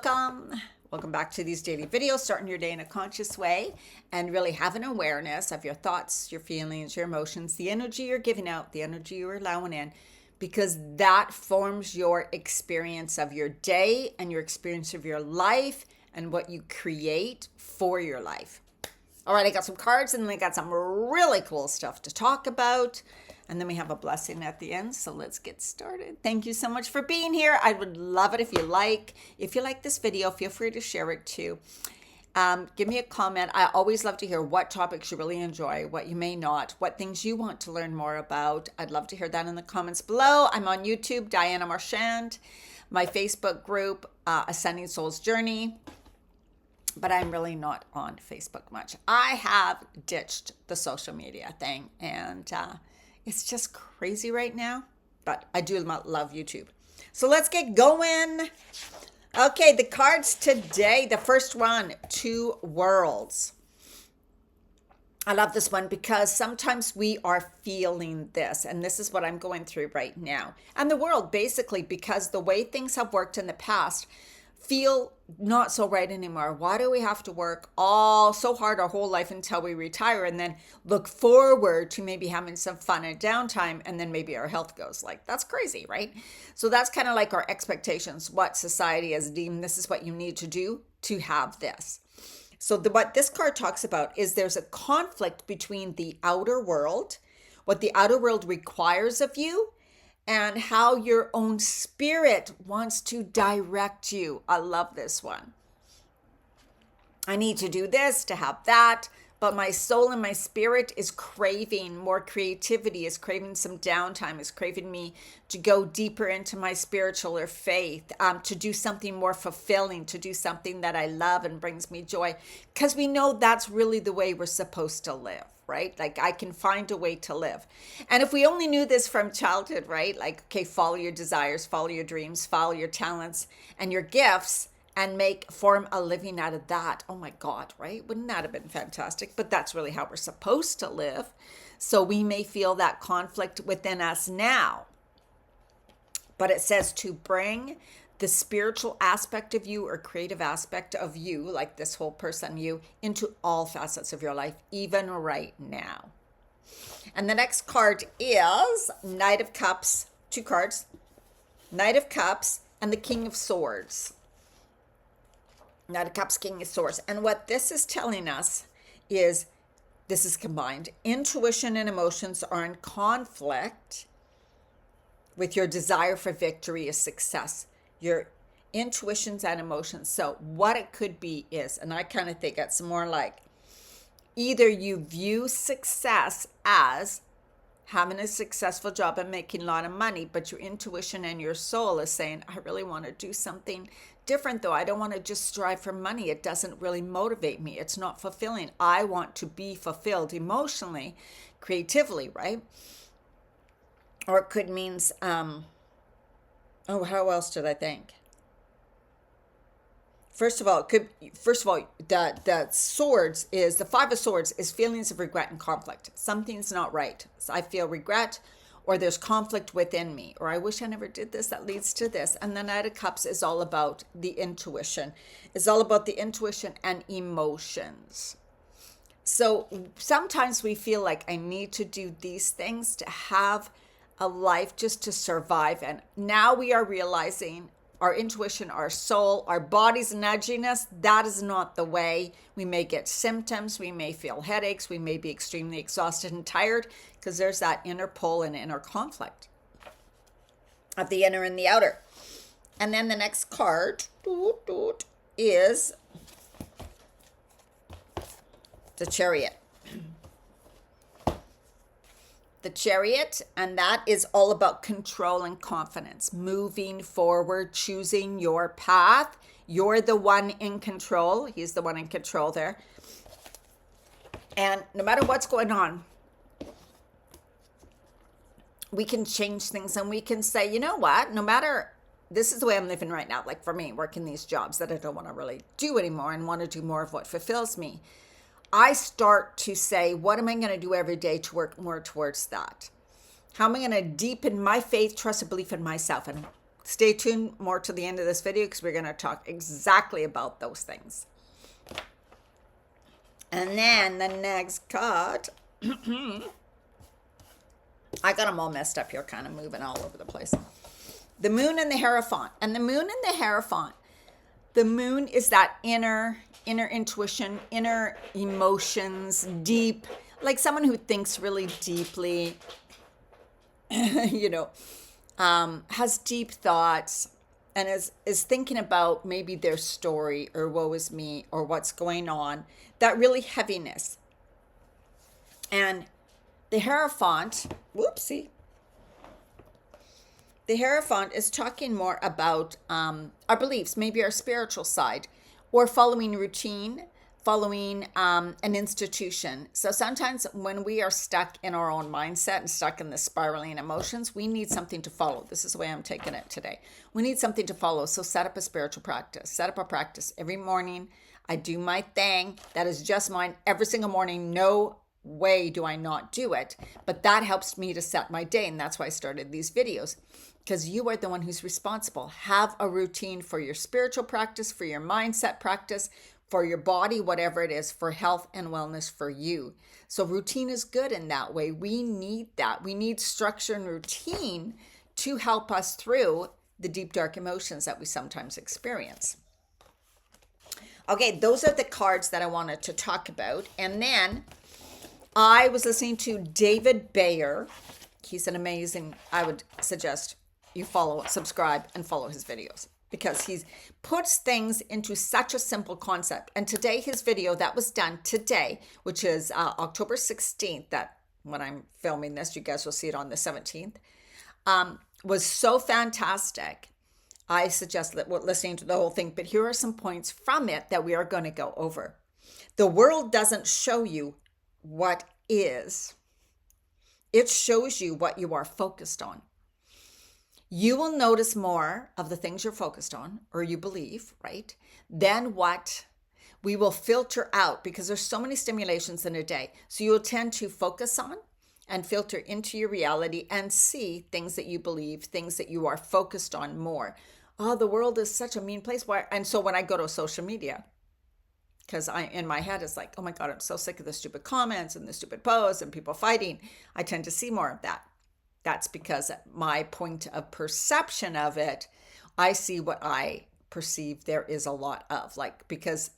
welcome. Welcome back to these daily videos, starting your day in a conscious way and really having awareness of your thoughts, your feelings, your emotions, the energy you're giving out, the energy you're allowing in, because that forms your experience of your day and your experience of your life and what you create for your life. All right, I got some cards and I got some really cool stuff to talk about. And then we have a blessing at the end. So let's get started. Thank you so much for being here. I would love it if you like this video, feel free to share it too. Give me a comment. I always love to hear what topics you really enjoy, what you may not, what things you want to learn more about. I'd love to hear that in the comments below. I'm on YouTube, Diana Marchand, my Facebook group, Ascending Soul's Journey. But I'm really not on Facebook much. I have ditched the social media thing, and it's just crazy right now, but I do love YouTube. So let's get going. Okay, the cards today. The first one, Two Worlds. I love this one because sometimes we are feeling this, and this is what I'm going through right now. And the world, basically, because the way things have worked in the past feel not so right anymore. Why do we have to work all so hard our whole life until we retire and then look forward to maybe having some fun and downtime, and then maybe our health goes? Like, that's crazy, right? So that's kind of like our expectations, what society has deemed this is what you need to do to have this. So what this card talks about is there's a conflict between the outer world, what the outer world requires of you, and how your own spirit wants to direct you. I love this one. I need to do this to have that, but my soul and my spirit is craving more creativity, is craving some downtime, is craving me to go deeper into my spiritual or faith, to do something more fulfilling, to do something that I love and brings me joy, because we know that's really the way we're supposed to live. Right? Like, I can find a way to live. And if we only knew this from childhood, right? Like, okay, follow your desires, follow your dreams, follow your talents and your gifts, and form a living out of that. Oh my God, right? Wouldn't that have been fantastic? But that's really how we're supposed to live. So we may feel that conflict within us now. But it says to bring the spiritual aspect of you or creative aspect of you, like this whole person, you, into all facets of your life, even right now. And the next card is Knight of Cups, two cards, Knight of Cups and the King of Swords. Knight of Cups, King of Swords. And what this is telling us is, this is combined, intuition and emotions are in conflict with your desire for victory or success. Your intuitions and emotions. So what it could be is, and I kind of think it's more like, either you view success as having a successful job and making a lot of money, but your intuition and your soul is saying, I really want to do something different though. I don't want to just strive for money. It doesn't really motivate me. It's not fulfilling. I want to be fulfilled emotionally, creatively, right? Or it could mean, how else did I think? First of all, the swords is, the Five of Swords is feelings of regret and conflict. Something's not right. So I feel regret, or there's conflict within me, or I wish I never did this, that leads to this. And the Knight of Cups is all about the intuition. It's all about the intuition and emotions. So sometimes we feel like I need to do these things to have a life, just to survive. And now we are realizing our intuition, our soul, our body's nudging us. That is not the way. We may get symptoms. We may feel headaches. We may be extremely exhausted and tired, because there's that inner pull and inner conflict of the inner and the outer. And then the next card is the Chariot. The Chariot, and that is all about control and confidence, moving forward, choosing your path. You're the one in control. He's the one in control there. And no matter what's going on, we can change things, and we can say, you know what, no matter, this is the way I'm living right now. Like for me, working these jobs that I don't want to really do anymore and want to do more of what fulfills me. I start to say, what am I going to do every day to work more towards that? How am I going to deepen my faith, trust, and belief in myself? And stay tuned more to the end of this video because we're going to talk exactly about those things. And then the next card, I got them all messed up here, kind of moving all over the place. The moon and the Hierophant. And the moon and the Hierophant, the moon is that inner intuition, inner emotions, deep, like someone who thinks really deeply, has deep thoughts and is thinking about maybe their story or woe is me or what's going on, that really heaviness. And the Hierophant, the Hierophant is talking more about our beliefs, maybe our spiritual side, or following routine, following an institution. So sometimes when we are stuck in our own mindset and stuck in the spiraling emotions, we need something to follow. This is the way I'm taking it today. We need something to follow. So set up a spiritual practice. Set up a practice every morning. I do my thing. That is just mine every single morning. No way do I not do it. But that helps me to set my day. And that's why I started these videos. Because you are the one who's responsible. Have a routine for your spiritual practice, for your mindset practice, for your body, whatever it is, for health and wellness for you. So routine is good in that way. We need that. We need structure and routine to help us through the deep, dark emotions that we sometimes experience. Okay, those are the cards that I wanted to talk about. And then I was listening to David Bayer. He's an amazing, I would suggest you follow, subscribe, and follow his videos because he puts things into such a simple concept. And today, his video that was done today, which is October 16th, that when I'm filming this, you guys will see it on the 17th, was so fantastic. I suggest that we're listening to the whole thing, but here are some points from it that we are going to go over. The world doesn't show you what is. It shows you what you are focused on. You will notice more of the things you're focused on, or you believe, right? Than what we will filter out, because there's so many stimulations in a day. So you'll tend to focus on and filter into your reality and see things that you believe, things that you are focused on more. Oh, the world is such a mean place. Why? And so when I go to social media, because in my head it's like, oh my God, I'm so sick of the stupid comments and the stupid posts and people fighting. I tend to see more of that. That's because my point of perception of it, I see what I perceive there is a lot of, like, because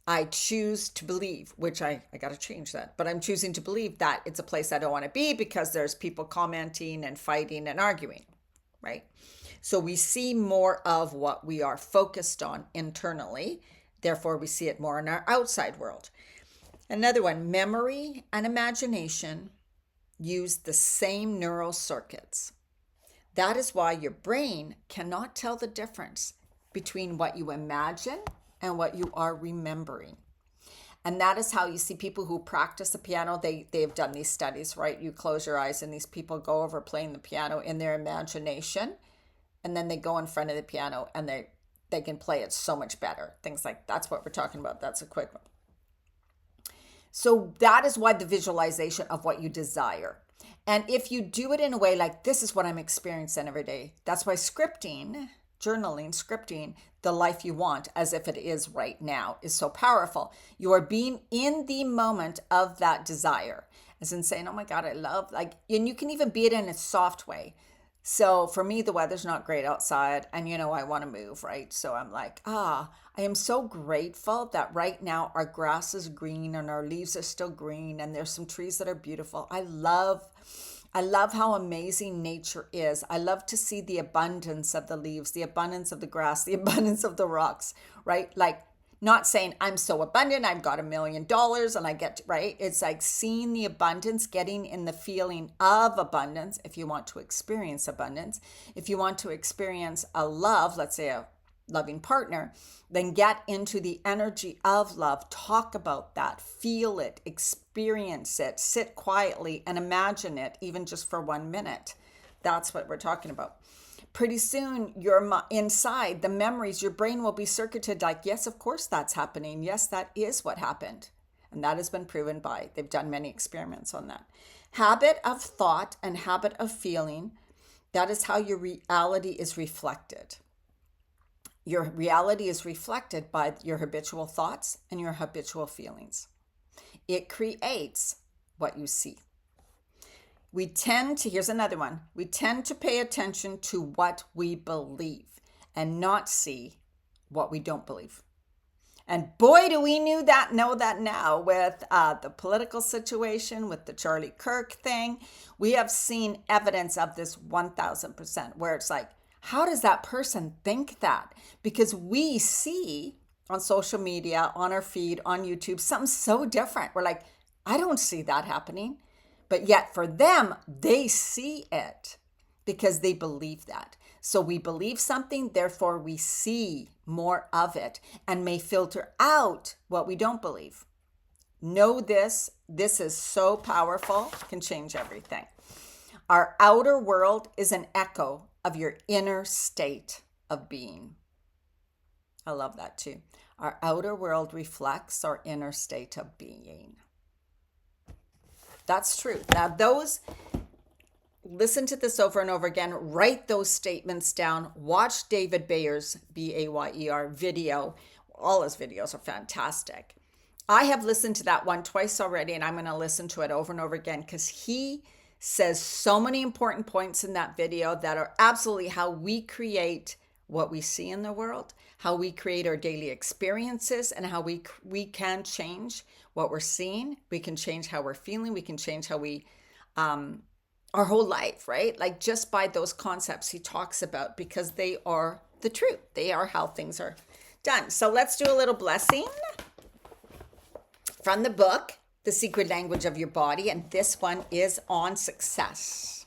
I choose to believe, which I got to change that, but I'm choosing to believe that it's a place I don't want to be because there's people commenting and fighting and arguing, right? So we see more of what we are focused on internally. Therefore, we see it more in our outside world. Another one, memory and imagination use the same neural circuits. That is why your brain cannot tell the difference between what you imagine and what you are remembering. And that is how you see people who practice the piano. They've done these studies, right? You close your eyes and these people go over playing the piano in their imagination. And then they go in front of the piano and they can play it so much better. Things like that's what we're talking about. That's a quick one. So that is why the visualization of what you desire. And if you do it in a way like this is what I'm experiencing every day, that's why scripting, journaling, scripting the life you want as if it is right now is so powerful. You are being in the moment of that desire, as in saying, oh my God, I love, like, and you can even be it in a soft way. So for me, the weather's not great outside and, I want to move, right? So I'm like, I am so grateful that right now our grass is green and our leaves are still green and there's some trees that are beautiful. I love how amazing nature is. I love to see the abundance of the leaves, the abundance of the grass, the abundance of the rocks, right? Like, not saying I'm so abundant, I've got $1 million and I get, right? It's like seeing the abundance, getting in the feeling of abundance. If you want to experience abundance, if you want to experience a love, let's say a loving partner, then get into the energy of love. Talk about that, feel it, experience it, sit quietly and imagine it, even just for 1 minute. That's what we're talking about. Pretty soon, you're inside the memories, your brain will be circuited like, yes, of course that's happening. Yes, that is what happened. And that has been proven they've done many experiments on that. Habit of thought and habit of feeling That is how your reality is reflected. Your reality is reflected by your habitual thoughts and your habitual feelings. It creates what you see. Here's another one. We tend to pay attention to what we believe and not see what we don't believe. And boy, do we know that now with the political situation, with the Charlie Kirk thing. We have seen evidence of this 1000%, where it's like, how does that person think that? Because we see on social media, on our feed, on YouTube, something so different. We're like, I don't see that happening. But yet for them, they see it because they believe that. So we believe something, therefore we see more of it and may filter out what we don't believe. Know this. This is so powerful, can change everything. Our outer world is an echo of your inner state of being. I love that too. Our outer world reflects our inner state of being. That's true. Now, listen to this over and over again. Write those statements down. Watch David Bayer's, Bayer video. All his videos are fantastic. I have listened to that one twice already, and I'm going to listen to it over and over again because he says so many important points in that video that are absolutely how we create what we see in the world, how we create our daily experiences, and how we can change what we're seeing. We can change how we're feeling. We can change how we, our whole life, right? Like just by those concepts he talks about, because they are the truth. They are how things are done. So let's do a little blessing from the book, The Secret Language of Your Body. And this one is on success.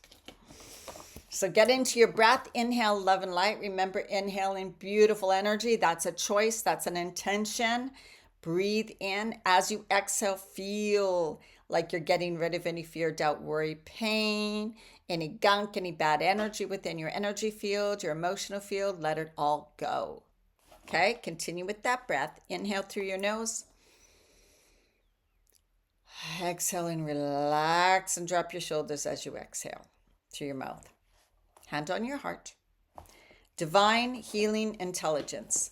So get into your breath. Inhale, love and light. Remember, inhaling beautiful energy. That's a choice. That's an intention. Breathe in. As you exhale, feel like you're getting rid of any fear, doubt, worry, pain, any gunk, any bad energy within your energy field, your emotional field. Let it all go. Okay, continue with that breath. Inhale through your nose. Exhale and relax and drop your shoulders as you exhale through your mouth. Hand on your heart. Divine healing intelligence.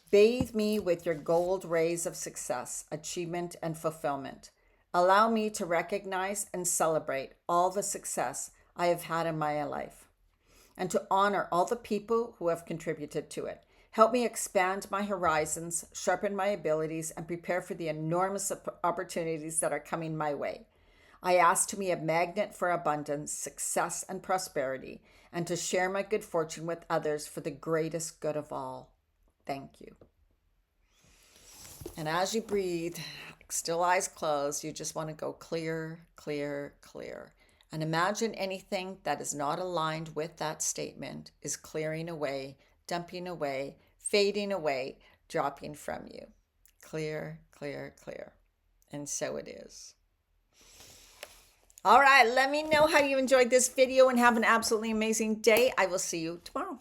Bathe me with your gold rays of success, achievement, and fulfillment. Allow me to recognize and celebrate all the success I have had in my life, and to honor all the people who have contributed to it. Help me expand my horizons, sharpen my abilities, and prepare for the enormous opportunities that are coming my way. I ask to be a magnet for abundance, success, and prosperity, and to share my good fortune with others for the greatest good of all. Thank you. And as you breathe, still eyes closed, you just want to go clear, clear, clear. And imagine anything that is not aligned with that statement is clearing away, dumping away, fading away, dropping from you. Clear, clear, clear. And so it is. All right, let me know how you enjoyed this video and have an absolutely amazing day. I will see you tomorrow.